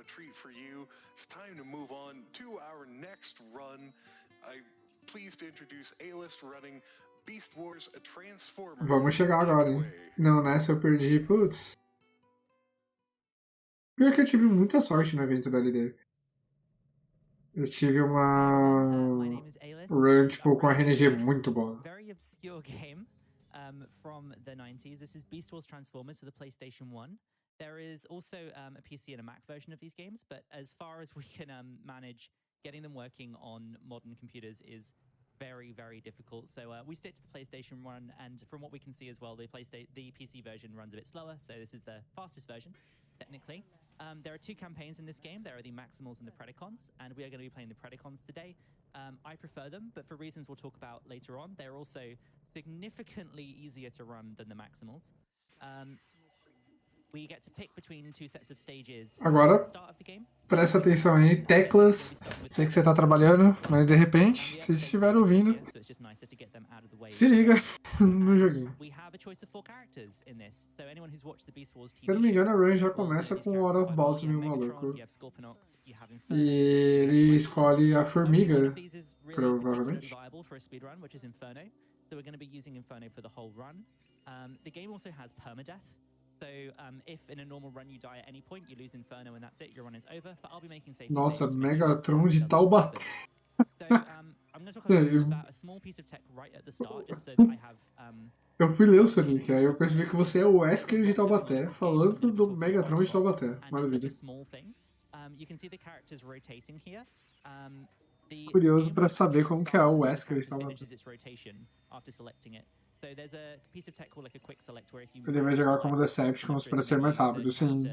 a treat for you. It's time to move on to our next run. I'm pleased to introduce A-list running Beast Wars, a Transformer. Vamos chegar agora, hein? Não, nessa eu perdi, putz. Pior que eu tive muita sorte no evento da LD. Eu tive uma run, tipo, com a RNG muito boa. Very obscure game from the 90s. This is Beast Wars Transformers for the PlayStation 1. There is also a PC and a Mac version of these games, but as far as we can manage, getting them working on modern computers is very, very difficult. So we stick to the PlayStation 1, and from what we can see as well, the PC version runs a bit slower, so this is the fastest version, technically. There are two campaigns in this game. There are the Maximals and the Predacons, and we are going to be playing the Predacons today. I prefer them, but for reasons we'll talk about later on, they're also significantly easier to run than the Maximals. We get to pick between two sets of stages Agora, at the start of the game. presta atenção aí, teclas. Sei que você tá trabalhando, mas de repente, se estiver ouvindo, se liga no joguinho. Se eu não me engano, a run já começa com o Out of Bounds meio maluco. E ele escolhe a formiga, provavelmente. So we're going to be using Inferno for the whole run. The game also has permadeath. So if in a normal run you die at any point, you lose Inferno and that's it, your run is over. But I'll be making safety Nossa, saves. Megatron de Taubaté. So I'm going to talk about a small piece of tech right at the start, just so that I have... Eu fui ler o Sonic, aí eu percebi que você é o Wesker de Taubaté, falando do Megatron de Taubaté. Maravilha. You can see the characters rotating here. Curioso para saber como que é o Wesker de Taubaté. Ele vai jogar como Decepticons para ser mais rápido, sim.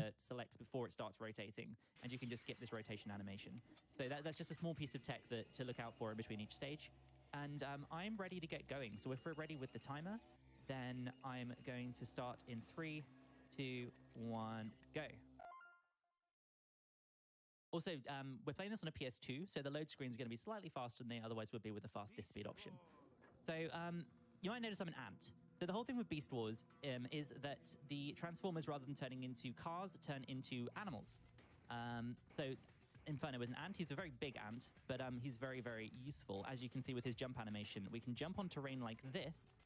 And you can just skip this rotation animation. So that's just a small piece of tech to look out for in between each stage. And I'm ready to get going. So if we're ready with the timer, then I'm going to start in 3, 2, 1, go. Also, we're playing this on a PS2, so the load screen is going to be slightly faster than they otherwise would be with the fast disk speed option. So you might notice I'm an ant. So the whole thing with Beast Wars is that the Transformers, rather than turning into cars, turn into animals. So Inferno is an ant. He's a very big ant, but he's very, very useful. As you can see with his jump animation, we can jump on terrain like this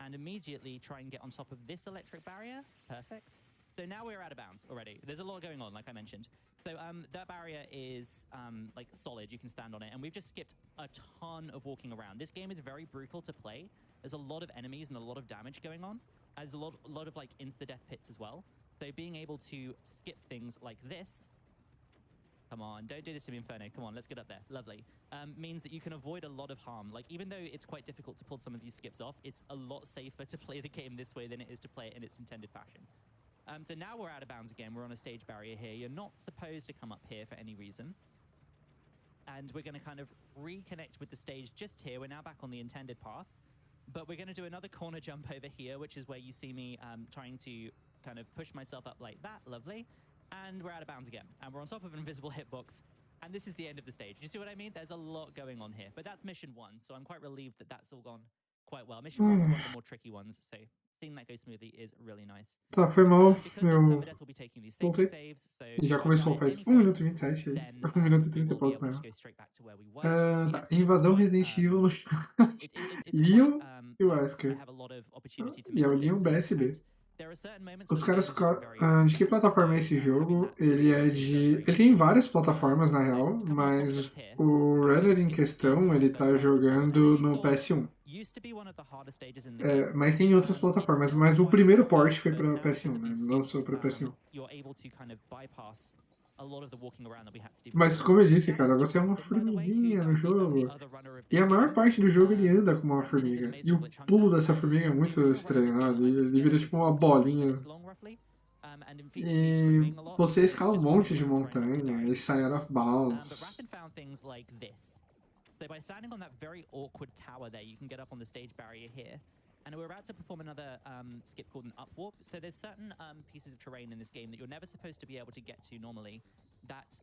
and immediately try and get on top of this electric barrier. Perfect. So now we're out of bounds already. There's a lot going on, like I mentioned. So that barrier is like solid. You can stand on it. And we've just skipped a ton of walking around. This game is very brutal to play. There's a lot of enemies and a lot of damage going on. There's a lot of like insta-death pits as well. So being able to skip things like this, come on, don't do this to me, Inferno. Come on, let's get up there. Lovely. Means that you can avoid a lot of harm. Like, even though it's quite difficult to pull some of these skips off, it's a lot safer to play the game this way than it is to play it in its intended fashion. So now we're out of bounds again. We're on a stage barrier here. You're not supposed to come up here for any reason. And we're going to kind of reconnect with the stage just here. We're now back on the intended path. But we're going to do another corner jump over here, which is where you see me trying to kind of push myself up like that. Lovely. And we're out of bounds again. And we're on top of an invisible hitbox. And this is the end of the stage. You see what I mean? There's a lot going on here. But that's mission 1. So I'm quite relieved that that's all gone quite well. Mission 1 is one of the more tricky ones. So seeing that go smoothly is really nice. Tá, foi mal. Eu voltei. E já começou faz 1 minuto e 27, é isso? 1 minuto e 30 e pouco, né? Tá, Invasão Resident Evil Leon e o Wesker. E é o Leon BSB. Os caras... de que plataforma é esse jogo? Ele tem várias plataformas, na real, mas o runner em questão, ele tá jogando no PS1. Mas tem outras plataformas, mas o primeiro port foi pra PS1, né? Lançou pra PS1. Mas como eu disse, cara, você é uma formiguinha no jogo. E a maior parte do jogo ele anda como uma formiga. E o pulo dessa formiga é muito estranho, né? Ele vira tipo uma bolinha. E você escala um monte de montanha e sai out of bounds. So by standing on that very awkward tower there, you can get up on the stage barrier here. And we're about to perform another skip called an up warp. So there's certain pieces of terrain in this game that you're never supposed to be able to get to normally that,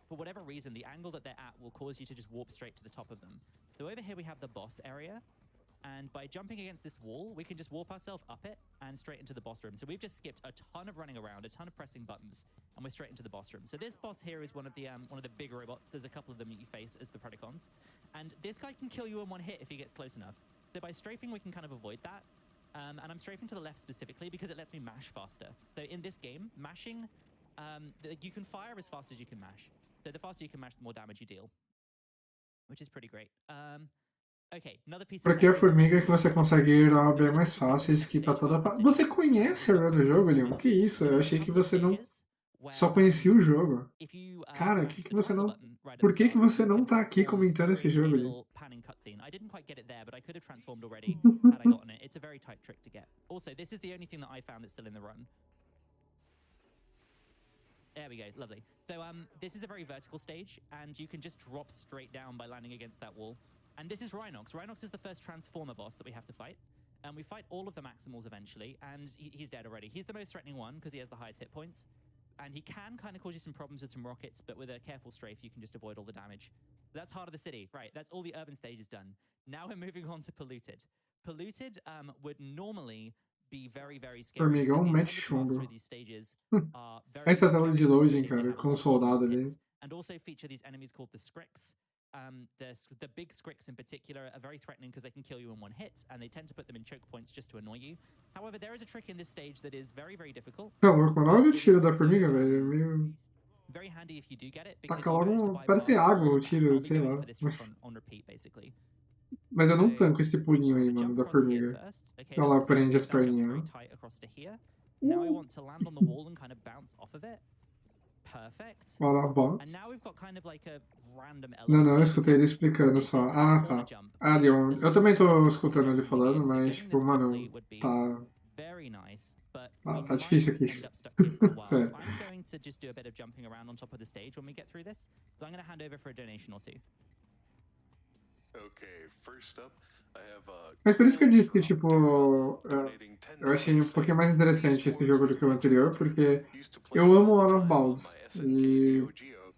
for whatever reason, the angle that they're at will cause you to just warp straight to the top of them. So over here we have the boss area. And by jumping against this wall, we can just warp ourselves up it and straight into the boss room. So we've just skipped a ton of running around, a ton of pressing buttons, and we're straight into the boss room. So this boss here is one of the big robots. There's a couple of them that you face as the Predacons. And this guy can kill you in one hit if he gets close enough. So by strafing, we can kind of avoid that. And I'm strafing to the left specifically because it lets me mash faster. So in this game, mashing, you can fire as fast as you can mash. So the faster you can mash, the more damage you deal, which is pretty great. Okay, another piece Porque a formiga que você consegue ir ao bem mais fácil e esquipa toda a... Você conhece a run do jogo, Leon? Que isso? Eu achei que você não... Só conhecia o jogo. Cara, que você não... Por que você não tá aqui comentando esse jogo, Leon? I didn't quite get it there, but I could have transformed already had I gotten it. It's a very tight trick to get. Also, this is the only thing that I found that's still in the run. There we go, lovely. So this is a very vertical stage, and you can just drop straight down by landing against that wall. And this is Rhinox. Rhinox is the first Transformer boss that we have to fight. And we fight all of the Maximals eventually, and he's dead already. He's the most threatening one because he has the highest hit points. And he can kind of cause you some problems with some rockets, but with a careful strafe, you can just avoid all the damage. That's Heart of the City. Right, that's all the urban stages done. Now we're moving on to Polluted. Polluted would normally be very, very scary. Formigão mete chumbo. Essa tela de loading, cara, com o soldado ali. And also feature these enemies called the Scricks. The big Scricks in particular are very threatening because they can kill you in one hit, and they tend to put them in choke points just to annoy you. However, there is a trick in this stage that is very, very difficult. Tá louco, mano. Olha o tiro da formiga, velho. Meio... Very handy if you do get it. Taca logo... Parece água o tiro, sei lá. Mas eu não tanco esse pulinho aí, mano, da formiga. Ela prende as perninhas. Now I want to land on the wall and kind of bounce off of it. Perfect. And now we've got kind of like a random element. Não, eu escutei ele explicando só. Ah, tá. Ah, Leon, eu também tô escutando ele falando, mas, tipo, mano, tá... tá difícil aqui. Sério. I'm going to just do a bit of jumping around on top of the stage when we get through this. So I'm going to hand over for a donation or two. Okay, first up, I have Mas por isso que eu disse que, tipo, eu achei um pouquinho mais interessante esse jogo do que o anterior, porque eu amo Out of Bounds. E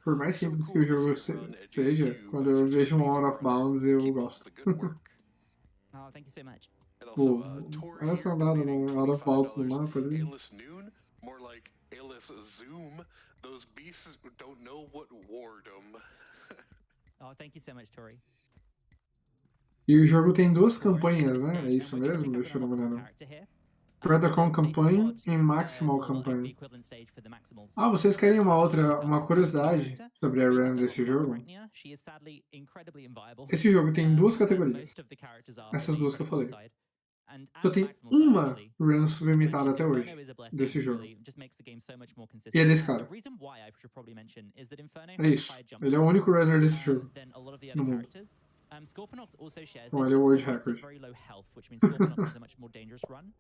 por mais simples que o jogo seja, quando eu vejo um Out of Bounds, eu gosto. Oh, thank you so much. Pô, olha essa andada no Out of Bounds no mapa ali. Oh, thank you so much, Tori. E o jogo tem duas campanhas, né? É isso mesmo? Deixa eu dar uma olhada. Predacon Campaign e Maximal Campaign. Ah, vocês querem uma curiosidade sobre a run desse jogo? Esse jogo tem duas categorias. Essas duas que eu falei. Só tem uma run sublimitada até hoje desse jogo. E é desse cara. É isso. Ele é o único runner desse jogo no mundo. Scorponok's also shares Well, it would happen. very low health, which means Scorponok's is a much more dangerous run.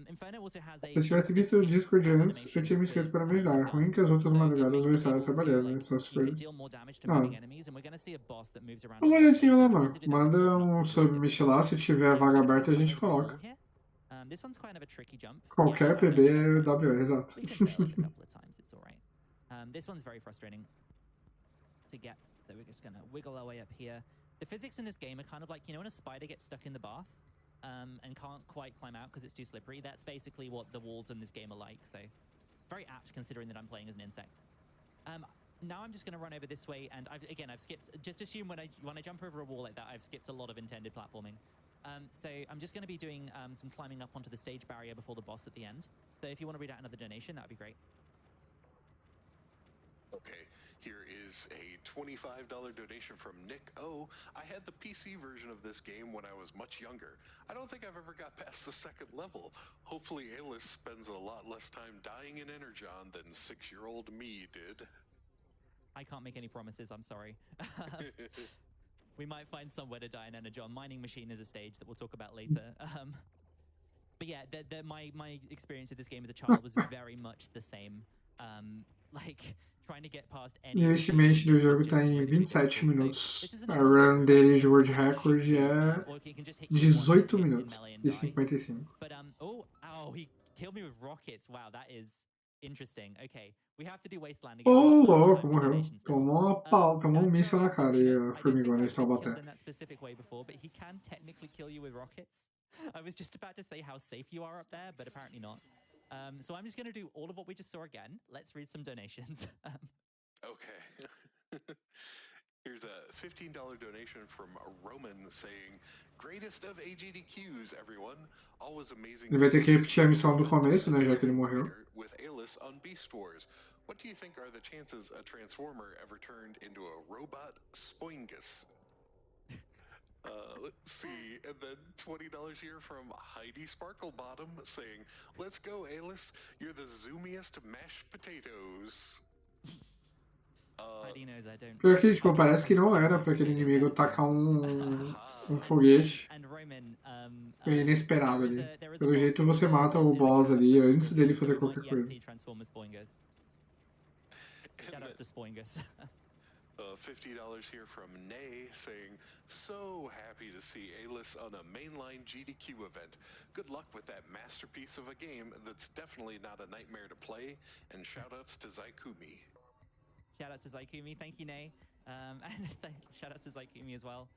Inferno also has a... Se eu tivesse visto o Discord antes, eu tinha me inscrito para me ajudar. É ruim que as outras madrugadas eu estava trabalhando nessas coisas. Ah. Dá uma olhadinha lá, mano. Manda um submit lá, se tiver vaga aberta a gente coloca. Qualquer PB é WR, exato. This one's very frustrating to get, so we're just gonna wiggle our way up here. The physics in this game are kind of like, you know, when a spider gets stuck in the bath and can't quite climb out because it's too slippery, that's basically what the walls in this game are like, so very apt considering that I'm playing as an insect. Now I'm just going to run over this way, and I've skipped, just assume when I jump over a wall like that, I've skipped a lot of intended platforming. So I'm just going to be doing some climbing up onto the stage barrier before the boss at the end. So if you want to read out another donation, that would be great. Okay, here is a $25 donation from Nick O. I had the PC version of this game when I was much younger. I don't think I've ever got past the second level. Hopefully Alice spends a lot less time dying in Energon than 6-year-old me did. I can't make any promises, I'm sorry. We might find somewhere to die in Energon. Mining Machine is a stage that we'll talk about later. But yeah, my experience with this game as a child was very much the same. Like... E o estimate do jogo está em 27 minutos. A run dele de World Record é 18 minutos e 55. Oh, he killed me with rockets. Wow, that is Interesting. Okay, we have to do Wasteland again. Ô, louco, morreu. Tomou uma pau, tomou um míssil na cara e a formigona de Taubaté. In that specific way before, but he can technically kill you with rockets. I was just about to say how safe you are up there, but apparently not. So I'm just going to do all of what we just saw again. Let's read some donations. Okay. Here's a $15 donation from Roman saying, "Greatest of AGDQs, everyone. Always amazing." Ele vai ter que repetir a missão do começo, né, já que ele morreu. With Alice on Beast Wars. What do you think are the chances a Transformer ever turned into a robot Spoingus? Let's see, and then $20 here from Heidi Sparklebottom saying, "Let's go, Alice. You're the zoomiest mashed potatoes." Heidi knows I don't. Pior que, tipo, parece que não era pra aquele inimigo tacar um foguete. Foi inesperado ali. Pelo jeito você mata o boss ali antes dele fazer qualquer coisa. Shoutouts to Spoingus. $50 here from Nay saying, "So happy to see Alice on a mainline GDQ event. Good luck with that masterpiece of a game that's definitely not a nightmare to play. And shoutouts to Zaikumi." Shoutouts to Zaikumi. Thank you, Nay. And shoutouts to Zaikumi as well.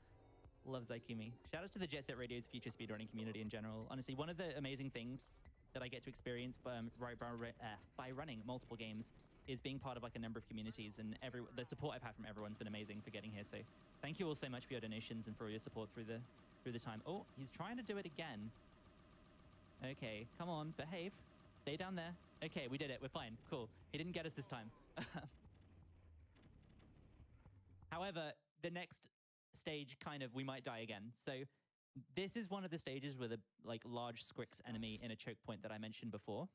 Love Zaikumi. Shoutouts to the Jet Set Radio's future speedrunning community in general. Honestly, one of the amazing things that I get to experience by running multiple games is being part of like a number of communities, and the support I've had from everyone's been amazing for getting here. So thank you all so much for your donations and for your support through the time. Oh, he's trying to do it again. Okay, come on, behave. Stay down there. Okay, we did it. We're fine. Cool. He didn't get us this time. However, the next stage we might die again. So this is one of the stages with a large Scrix enemy in a choke point that I mentioned before.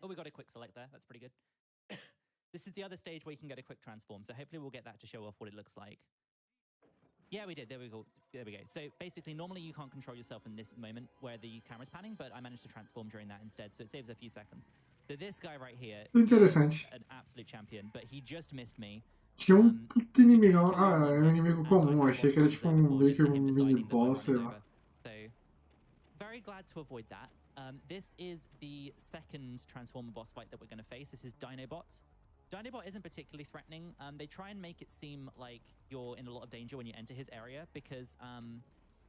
Oh, we got a quick select there. That's pretty good. This is the other stage where you can get a quick transform. So hopefully we'll get that to show off what it looks like. Yeah, we did. There we go. There we go. So basically, normally you can't control yourself in this moment where the camera's panning, but I managed to transform during that instead. So it saves a few seconds. So this guy right here is an absolute champion, but he just missed me. Tinha puta inimigo. Ah, é um inimigo comum. Achei que era tipo meio que mini boss, sei lá. So, very glad to avoid that. This is the second Transformer boss fight that we're going to face. This is Dinobots. Dinobot isn't particularly threatening. They try and make it seem like you're in a lot of danger when you enter his area because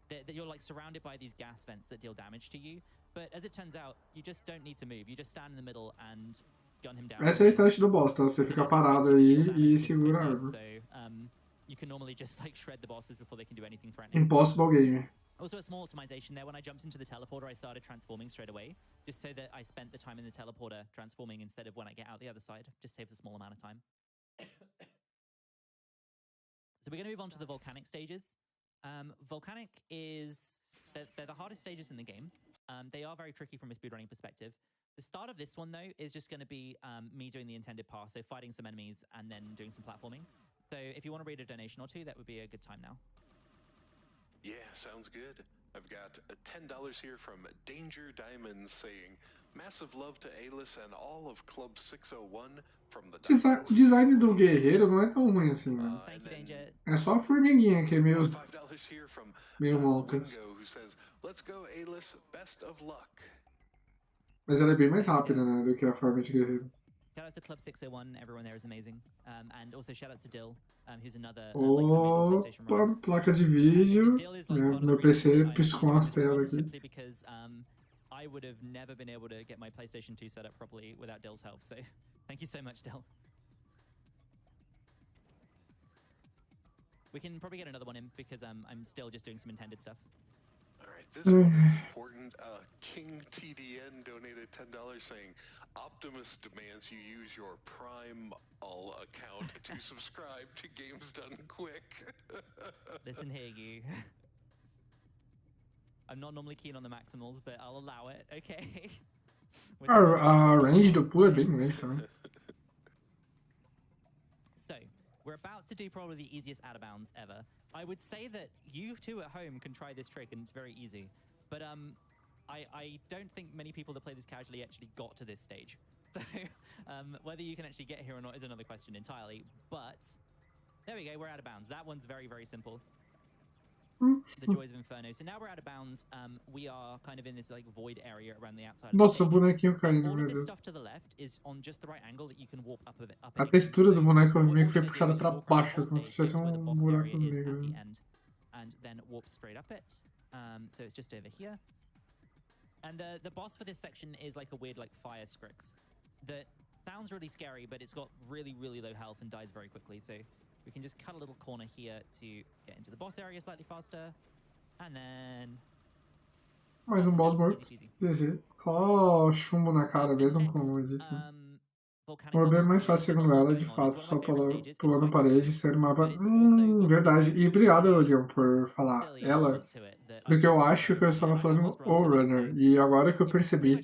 that you're surrounded by these gas vents that deal damage to you. But as it turns out, you just don't need to move. You just stand in the middle and gun him down. Essa é a estratégia do boss, tá? Você fica parado aí e segura a arma. So you can normally just shred the bosses before they can do anything threatening. Impossible game. Also a small optimization there. When I jumped into the teleporter, I started transforming straight away, just so that I spent the time in the teleporter transforming instead of when I get out the other side. Just saves a small amount of time. So we're going to move on to the Volcanic Stages. Volcanic they're the hardest stages in the game. They are very tricky from a speedrunning perspective. The start of this one, though, is just going to be me doing the intended path, so fighting some enemies and then doing some platforming. So if you want to read a donation or two, that would be a good time now. Yeah, sounds good. I've got $10 here from Danger Diamonds saying, "Massive love to Alice and all of Club 601 from the O design do guerreiro não é tão ruim assim, né? É só a formiguinha que é meio monkas. "Let's go, Alice. Best of luck." Mas ela é bem mais rápida, né, do que a forma de guerreiro. Shoutouts to Club 601, everyone there is amazing. And also shoutouts to Dill, who's another Opa, placa de vídeo. Meu PC piscou umas telas aqui. Simply because I would have never been able to get my PlayStation 2 set up properly without Dill's help. So thank you so much, Dill. We can probably get another one in because I'm still just doing some intended stuff. All right, this one is important. King TDN donated $10 saying, "Optimus demands you use your Prime account to subscribe to Games Done Quick." Listen here, you. I'm not normally keen on the maximals, but I'll allow it. Okay. A range do pulo é bem grande também. So, we're about to do probably the easiest out of bounds ever. I would say that you two at home can try this trick and it's very easy. But I don't think many people that play this casually actually got to this stage. So whether you can actually get here or not is another question entirely. But there we go, we're out of bounds. That one's very, very simple. the joys of Inferno. So now we're out of bounds. We are kind of in this like void area around the outside. Nossa, o bonequinho caindo, All meu of this Deus. stuff to the left is on just the right angle that you can warp up A against. textura do boneco what meio we're que foi gonna do puxada is pra just walk around the baixo, whole como se stage, tivesse get to where the um boss buraco area no is at meio. the end, and then warp straight up it. So it's just over here. And the boss for this section is like a weird like fire Scrix that sounds really scary, but it's got really, really low health and dies very quickly. So we can just cut a little corner here to get into the boss area slightly faster. And then... Mais um boss morto. GG. Só chumbo na cara mesmo, como eu disse. O orbe é mais fácil segundo ela, de fato, só pulando parede e sair do mapa. Verdade. E obrigado, Leon, por falar ela, porque eu acho que eu estava falando o runner, e agora que eu percebi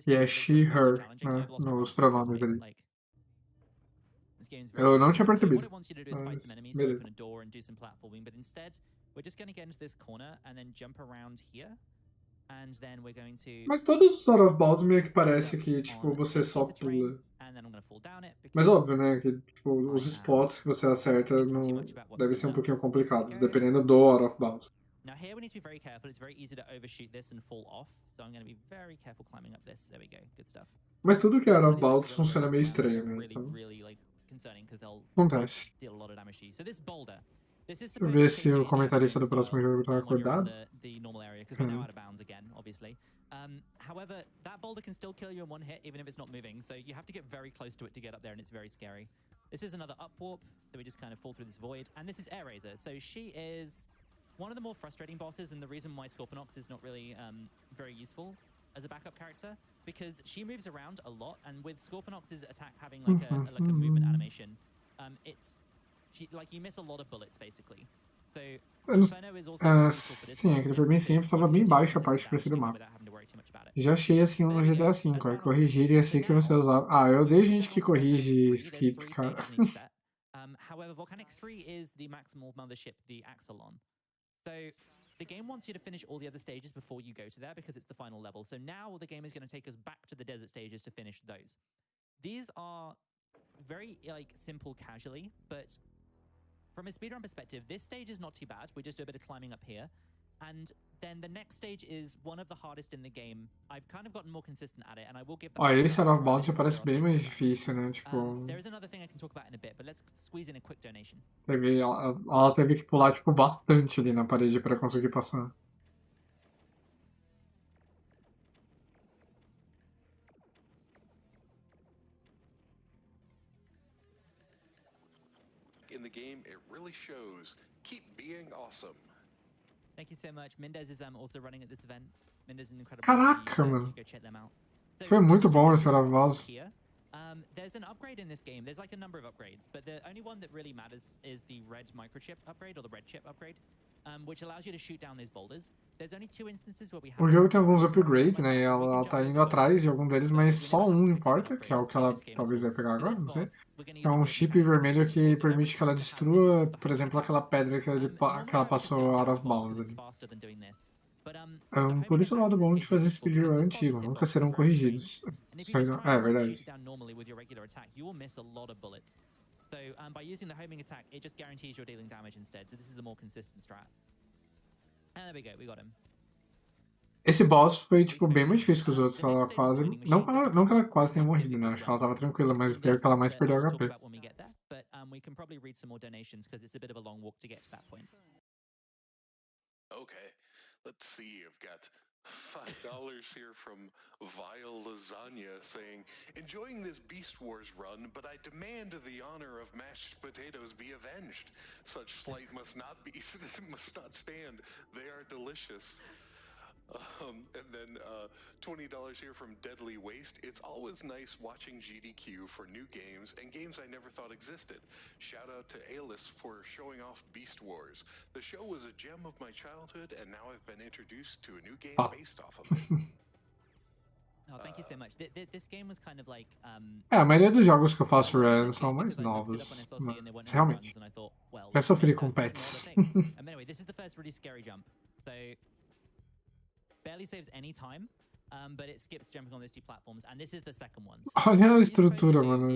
que é she, her, né, nos pronomes ali. Eu não tinha percebido. Mas, beleza. Mas todos os out of bounds meio que parece que, tipo, você só pula. Mas óbvio, né, que tipo, os spots que você acerta não devem ser um pouquinho complicados, dependendo do out of bounds. Now here we need to be very careful. It's very easy to overshoot this and fall off. So I'm going to be very careful climbing up this. There we go. Good stuff. Mas tudo que é out of bounds funciona meio estranho, né? Então... Acontece. Deixa eu ver se o comentarista do próximo jogo tá acordado. However, that boulder can still kill you in one hit, even if it's not moving. So you have to get very close to it to get up there, and it's very scary. This is another up warp, so we just kind of fall through this void. And this is Air Razor. So she is one of the more frustrating bosses, and the reason why Scorpionox is not really very useful as a backup character, because she moves around a lot, and with Scorpionox's attack having like a movement animation, you miss a lot of bullets basically. So sim, aquele foi bem simples, estava bem baixo a parte pra cima do mapa. Já achei assim no GTA V, corrigir e assim que você usava. Ah, eu odeio gente que corrige skip, cara. However, Volcanic 3 is the maximal mothership, the Axelon. So the game wants you to finish all the other stages before you go to there because it's the final level. So now the game is going to take us back to the desert stages to finish those. These are very simple casually, but from a speedrun perspective, this stage is not too bad. We just do a bit of climbing up here. And then the next stage is one of the hardest in the game. I've kind of gotten more consistent at it, and I will give that. Ó, esse out of bounds já parece bem mais difícil, né? Tipo. There is another thing I can talk about in a bit, but let's squeeze in a quick donation. Ela teve que pular tipo bastante ali na parede para conseguir passar. In the game, it really shows. Keep being awesome. Thank you so much. Mendez is also running at this event. Mendez is an incredible. Caraca, mano. Go check them out. Foi muito bom esse out of bounds. There's an upgrade in this game. There's like a number of upgrades, but the only one that really matters is the red microchip upgrade or the red chip upgrade, which allows you to shoot down these boulders. There's only 2 instances where we have. O jogo tem alguns upgrades, né? E ela tá indo atrás de algum deles, mas só um importa, que é o que ela talvez vai pegar agora, não sei. É um chip vermelho que permite que ela destrua, por exemplo, aquela pedra que ela passou out of bounds ali. Por isso é o lado bom de fazer speedrun antigo, nunca serão corrigidos. É verdade. So by using the homing attack, it just guarantees you're dealing damage instead. So this is a more consistent strat. And there we go, we got him. Esse boss foi tipo bem mais difícil que os outros, ela quase, não que ela quase tenha morrido, né? Acho que ela tava tranquila, mas pior que ela mais perdeu HP. But we can probably read some more donations because it's a bit of a long walk to get to that point. Okay, let's see. I've got $5 here from Vile Lasagna saying, enjoying this Beast Wars run, but I demand the honor of mashed potatoes be avenged. Such flight must not stand. They are delicious. And then $20 here from Deadly Waste. It's always nice watching GDQ for new games and games I never thought existed. Shout out to Alis for showing off Beast Wars. The show was a gem of my childhood, and now I've been introduced to a new game based off of it. Oh, thank you so much. This game was kind of like. A maioria dos jogos que eu faço run são mais novos, mas realmente. Já sofri com pets. Anyway, this is the first really scary jump. So. Barely saves any time, but it skips jumping on those 2 platforms, and this is the second one. Olha a estrutura, mano.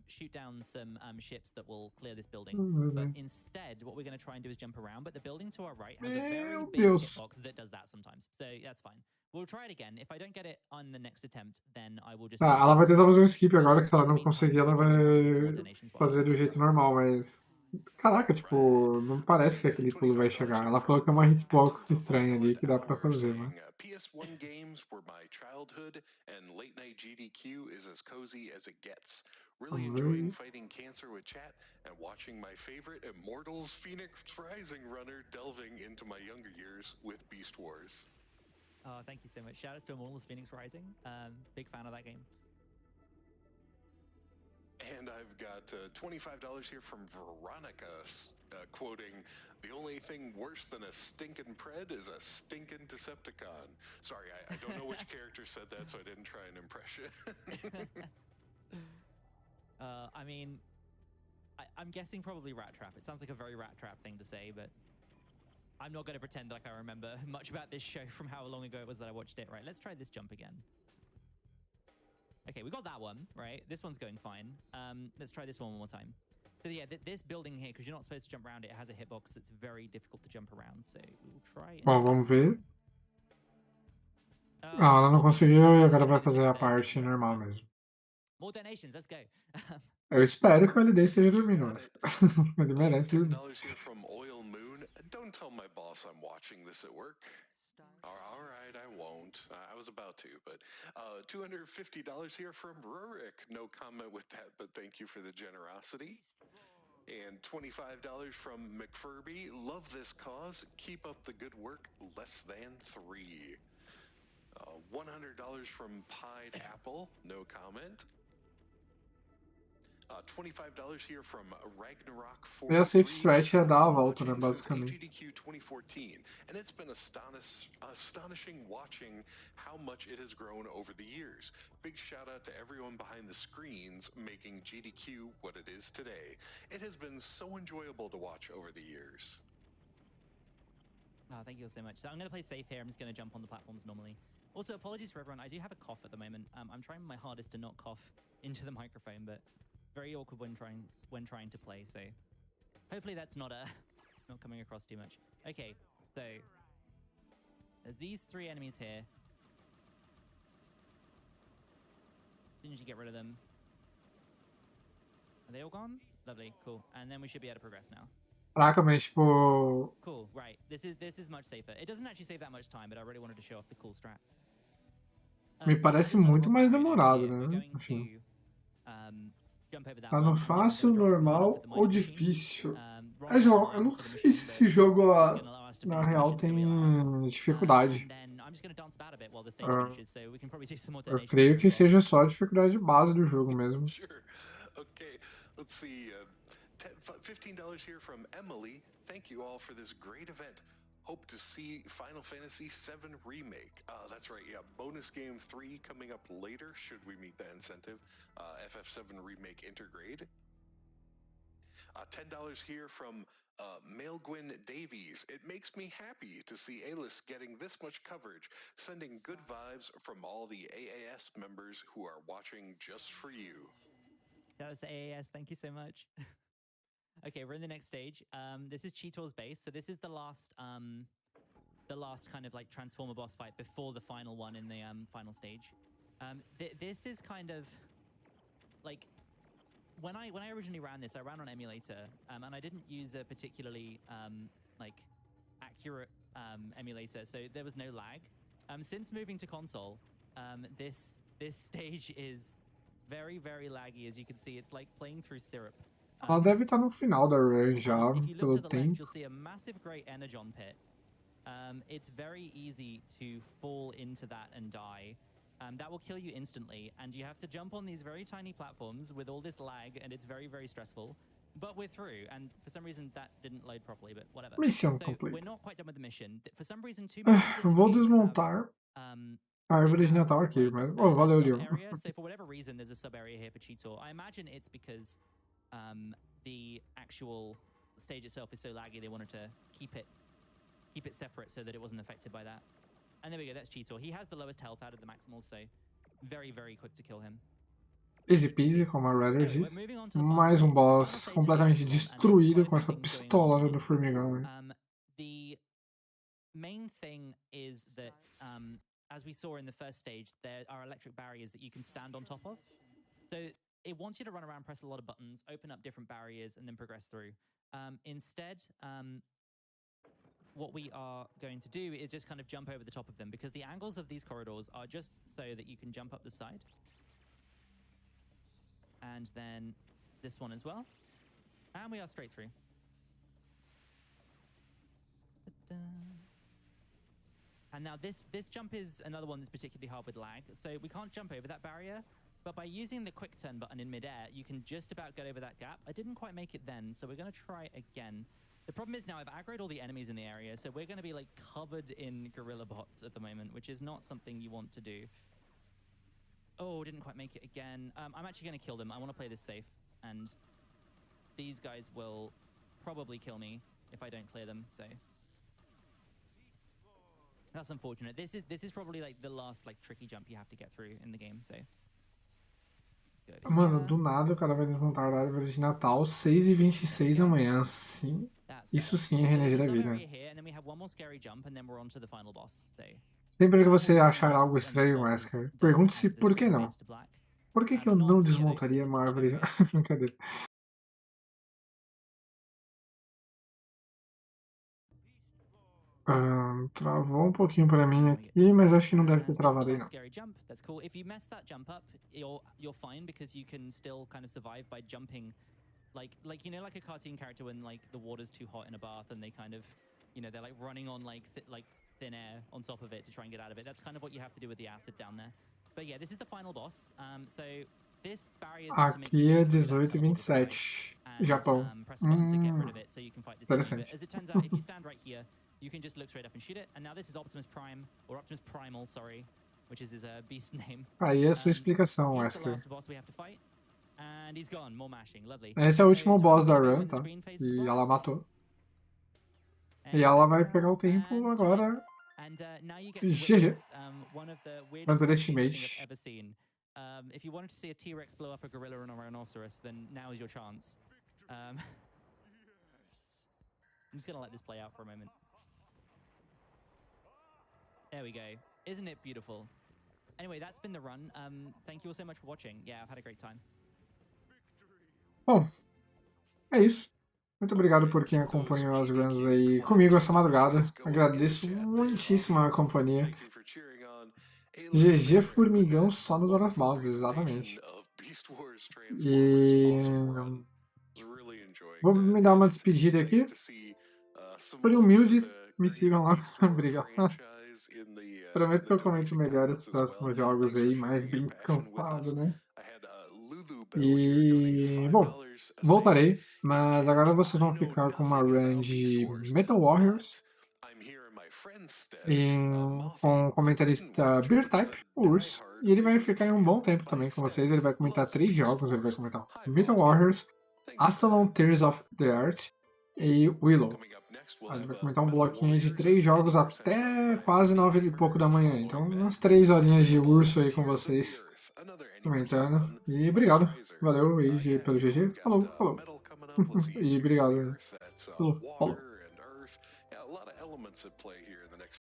shoot down some ships that will clear this building. But instead, what we're going to try and do is jump around. But the building to our right has a very big hitbox that does that sometimes. So that's fine. We'll try it again. If I don't get it on the next attempt, then I will just... Ah, ela vai tentar fazer um skip agora, que se ela não conseguir, ela vai fazer do jeito normal, mas... Caraca, tipo, não parece que aquele pulo vai chegar. Ela falou que é uma hitbox estranha ali que dá pra fazer, né? PS1 games were my childhood, and late night GDQ is as cozy as it gets. Really enjoying fighting cancer with chat and watching my favorite Immortals Phoenix Rising runner delving into my younger years with Beast Wars. Oh, thank you so much. Shout out to Immortals Phoenix Rising. Big fan of that game. And I've got $25 here from Veronica, quoting, "The only thing worse than a stinking pred is a stinking Decepticon." Sorry, I don't know which character said that, so I didn't try an impression. I mean, I'm guessing probably Rat Trap. It sounds like a very Rat Trap thing to say, but I'm not going to pretend like I remember much about this show from how long ago it was that I watched it. Right, let's try this jump again. Okay, we got that one, right? This one's going fine. Let's try this one more time. So yeah, this building here, because you're not supposed to jump around it, has a hitbox that's very difficult to jump around. So we'll try. Bom, vamos ver. Ah, ela não conseguiu e agora vai fazer a parte normal mesmo. More donations, let's go. Eu espero que o LD esteja dormindo. Ele merece dormir. $10 here from Oil Moon. Don't tell my boss I'm watching this at work. All right, I won't. I was about to, but $250 here from Rurik. No comment with that, but thank you for the generosity. And $25 from McFurby. Love this cause. Keep up the good work. Less than 3. $100 from Pied Apple. No comment. $25 here from Ragnarok 4. E a safe stretch é dar a volta, né, basicamente. AGDQ2014, and it's been astonishing watching how much it has grown over the years. Big shout out to everyone behind the screens making GDQ what it is today. It has been so enjoyable to watch over the years. Oh, thank you so much. So I'm going to play safe here. I'm just going to jump on the platforms normally. Also, apologies for everyone. I do have a cough at the moment. I'm trying my hardest to not cough into the microphone, but very awkward when trying to play. So hopefully that's not coming across too much. Okay, so there's these 3 enemies here. Didn't you get rid of them? Are they all gone? Lovely, cool. And then we should be able to progress now. Caraca, mas tipo... Cool, right. This is much safer. It doesn't actually save that much time, but I really wanted to show off the cool strat. Me parece muito mais demorado, né? Enfim. Tá no fácil, normal ou difícil? É, João, eu não sei se esse jogo, na real, tem dificuldade. Eu creio que seja só a dificuldade base do jogo mesmo. Okay, let's see. $15 here from Emily. Thank you all for this great event. Hope to see Final Fantasy VII Remake. That's right, yeah. Bonus Game 3 coming up later, should we meet that incentive. FF7 Remake Intergrade. $10 here from Mailgwin Davies. It makes me happy to see A-List getting this much coverage. Sending good vibes from all the AAS members who are watching just for you. That was AAS. Thank you so much. Okay, we're in the next stage. This is Cheetor's base. So this is the last kind of like Transformer boss fight before the final one in the final stage. This is kind of like when I originally ran this, I ran on emulator, and I didn't use a particularly like accurate emulator, so there was no lag. Since moving to console, this stage is very, very laggy. As you can see, it's like playing through syrup. Ela deve estar no final da run já, pelo tempo. Left, you'll see a massive great energon pit. It's very easy to fall into that and die. That will kill you instantly, and you have to jump on these very tiny platforms with all this lag, and it's very, very stressful. But we're through, and for some reason that didn't load properly, but whatever. Missão so completa. We're not quite done with the mission. For some reason, vou desmontar a árvore de Natal aqui, mas... Oh, valeu, Leon. So for whatever reason, there's a sub-area here for Cheetor. I imagine it's because the actual stage itself is so laggy, they wanted to keep it separate so that it wasn't affected by that. And there we go, that's Cheetor. He has the lowest health out of the maximals, so very, very quick to kill him. easy peasy, como a Rather diz. Mais um boss completamente destruído com essa pistola do formigão. The main thing is that, as we saw in the first stage, there are electric barriers that you can stand on top of. So it wants you to run around, press a lot of buttons, open up different barriers, and then progress through. Instead, what we are going to do is just kind of jump over the top of them, because the angles of these corridors are just so that you can jump up the side. And then this one as well. And we are straight through. And now this jump is another one that's particularly hard with lag. So we can't jump over that barrier, but by using the quick turn button in midair, you can just about get over that gap. I didn't quite make it then, so we're going to try again. The problem is now I've aggroed all the enemies in the area, so we're going to be like covered in gorilla bots at the moment, which is not something you want to do. Oh, didn't quite make it again. I'm actually going to kill them. I want to play this safe, and these guys will probably kill me if I don't clear them, so that's unfortunate. This is probably like the last like tricky jump you have to get through in the game, so. Mano, do nada o cara vai desmontar o horário de Natal, 6h26 da manhã. Sim. Isso sim é renegar a vida. Sempre que você achar algo estranho, Wesker, pergunte-se por que não. Por que eu não desmontaria uma árvore? Brincadeira. Travou um pouquinho pra mim aqui, mas acho que não deve ter travado aí, não. Like you know, like a cartoon character when like the water's too hot in a bath and they kind of, you know, they're like running on like thin air on top of it to try and get out of it. That's kind of what you have to do with the acid down there. But yeah, this is the final boss. So this barrier is aqui é 18h27, Japão. Interessante. As it turns out, if you stand right here, you can just look straight up and shoot it. And now this is Optimus Prime, or Optimus Primal, sorry, which is his beast name. Aí é a sua explicação, Wesker. And he's gone. More mashing. Lovely. Esse é o último boss da run, tá? E ela matou. E ela vai pegar o tempo agora. GG. Underestimate. If you wanted to see a T-Rex blow up a gorilla and a rhinoceros, then now is your chance. I'm just gonna let this play out for a moment. There we go. Isn't it beautiful? Anyway, that's been the run. Thank you all so much for watching. Yeah, I've had a great time. Bom, é isso. Muito obrigado por quem acompanhou as runs aí comigo essa madrugada. Agradeço muitíssimo a companhia. GG Formigão só nos horas baldes, exatamente. E vou me dar uma despedida aqui. Forem humildes, me sigam lá. Obrigado. Prometo que eu comento melhor os próximos jogos aí, mais bem cansado, né? E, bom, voltarei, mas agora vocês vão ficar com uma run de Metal Warriors com o comentarista Beer-Type, o Urso, e ele vai ficar em um bom tempo também com vocês. Ele vai comentar 3 jogos, ele vai comentar Metal Warriors, Astalon Tears of the Earth e Willow. Ele vai comentar um bloquinho de 3 jogos até quase 9 e pouco da manhã, então umas 3 horinhas de Urso aí com vocês comentando. E obrigado, valeu aí pelo GG, falou. E obrigado pelo follow.